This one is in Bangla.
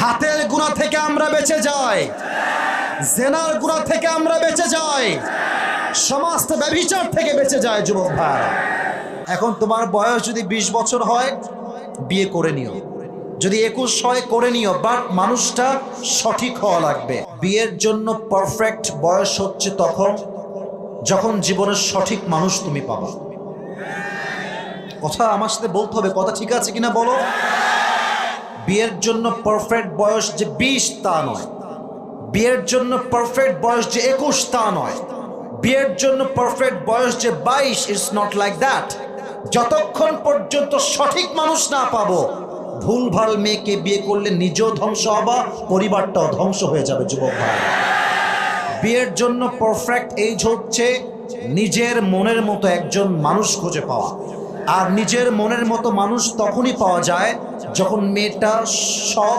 হাতের গুনাহ থেকে আমরা বেঁচে যাই, জেনার গুনাহ থেকে আমরা বেঁচে যাই, সমস্ত ব্যভিচার থেকে বেঁচে যায় যুবক ভাই। এখন তোমার বয়স যদি 20 বছর হয় বিয়ে করে নিও, যদি 21 হয় করে নিও, বাট মানুষটা সঠিক হওয়া লাগবে। বিয়ের জন্য পারফেক্ট বয়স হচ্ছে তখন যখন জীবনের সঠিক মানুষ তুমি পাবা। কথা আমার সাথে বলতে হবে, কথা ঠিক আছে কিনা বলো। বিয়ের জন্য পারফেক্ট বয়স যে 20 তা নয়, বিয়ের জন্য পারফেক্ট বয়স যে 21 তা নয়, বিয়ের জন্য পারফেক্ট বয়স যে 22, ইটস নট লাইক দ্যাট। যতক্ষণ পর্যন্ত সঠিক মানুষ না পাবো, ভুলভাল মেয়েকে বিয়ে করলে নিজেও ধ্বংস হবা, পরিবারটাও ধ্বংস হয়ে যাবে যুবক ভাই। বিয়ের জন্য পারফেক্ট এজ হচ্ছে নিজের মনের মতো একজন মানুষ খুঁজে পাওয়া। আর নিজের মনের মতো মানুষ তখনই পাওয়া যায় যখন মেয়েটা সৎ,